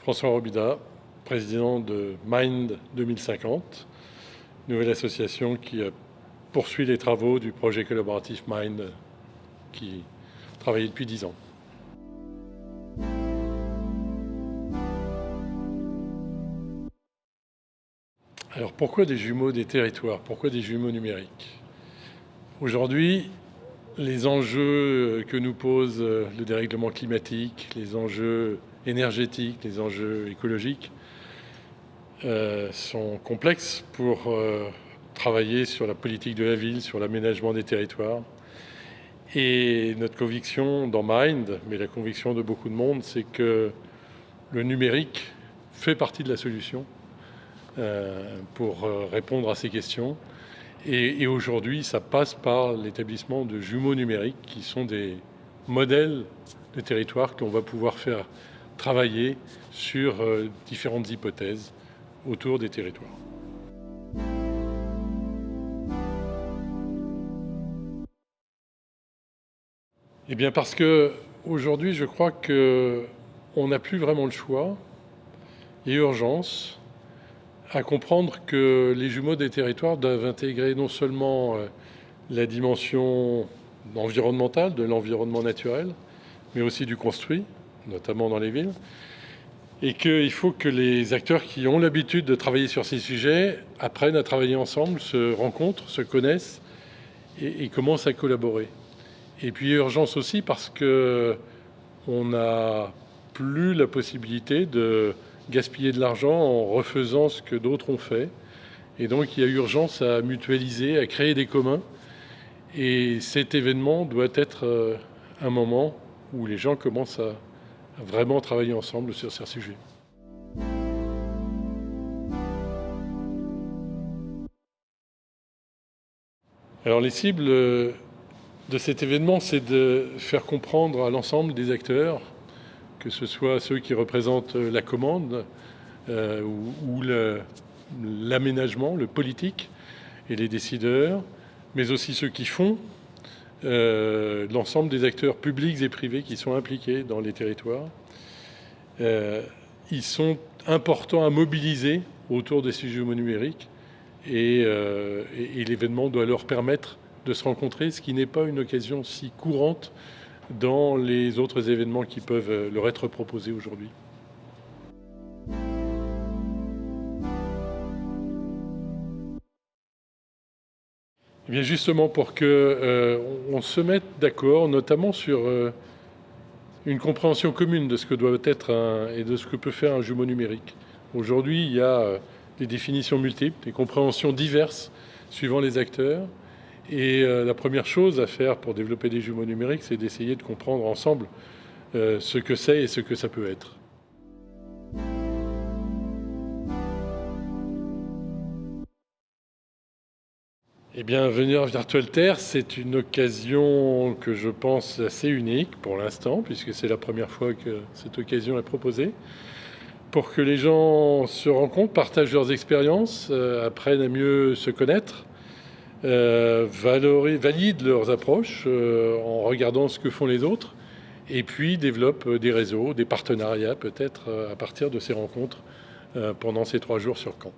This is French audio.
François Robida, président de Mind 2050, nouvelle association qui poursuit les travaux du projet collaboratif Mind qui travaille depuis 10 ans. Alors pourquoi des jumeaux des territoires? Pourquoi des jumeaux numériques? Aujourd'hui, les enjeux que nous pose le dérèglement climatique, les enjeux énergétiques, les enjeux écologiques sont complexes pour travailler sur la politique de la ville, sur l'aménagement des territoires. Et notre conviction dans Mind, mais la conviction de beaucoup de monde, c'est que le numérique fait partie de la solution pour répondre à ces questions. Et aujourd'hui, ça passe par l'établissement de jumeaux numériques qui sont des modèles de territoire qu'on va pouvoir faire travailler sur différentes hypothèses autour des territoires. Eh bien parce que aujourd'hui, je crois qu'on n'a plus vraiment le choix. Il y a urgence à comprendre que les jumeaux des territoires doivent intégrer non seulement la dimension environnementale, de l'environnement naturel, mais aussi du construit, notamment dans les villes, et qu'il faut que les acteurs qui ont l'habitude de travailler sur ces sujets apprennent à travailler ensemble, se rencontrent, se connaissent et commencent à collaborer. Et puis il y a urgence aussi parce qu'on n'a plus la possibilité de gaspiller de l'argent en refaisant ce que d'autres ont fait. Et donc il y a urgence à mutualiser, à créer des communs. Et cet événement doit être un moment où les gens commencent à vraiment travailler ensemble sur ces sujets. Alors les cibles de cet événement, c'est de faire comprendre à l'ensemble des acteurs, que ce soit ceux qui représentent la commande ou l'aménagement, le politique et les décideurs, mais aussi ceux qui font, l'ensemble des acteurs publics et privés qui sont impliqués dans les territoires. Ils sont importants à mobiliser autour des sujets numériques et l'événement doit leur permettre de se rencontrer, ce qui n'est pas une occasion si courante dans les autres événements qui peuvent leur être proposés aujourd'hui. Et bien justement pour qu'on se mette d'accord, notamment sur une compréhension commune de ce que doit être et de ce que peut faire un jumeau numérique. Aujourd'hui, il y a des définitions multiples, des compréhensions diverses suivant les acteurs. Et la première chose à faire pour développer des jumeaux numériques, c'est d'essayer de comprendre ensemble ce que c'est et ce que ça peut être. Eh bien, venir Virtual Terre, c'est une occasion que je pense assez unique pour l'instant, puisque c'est la première fois que cette occasion est proposée, pour que les gens se rencontrent, partagent leurs expériences, apprennent à mieux se connaître, valident leurs approches en regardant ce que font les autres, et puis développent des réseaux, des partenariats peut-être à partir de ces rencontres pendant ces 3 jours sur Caen.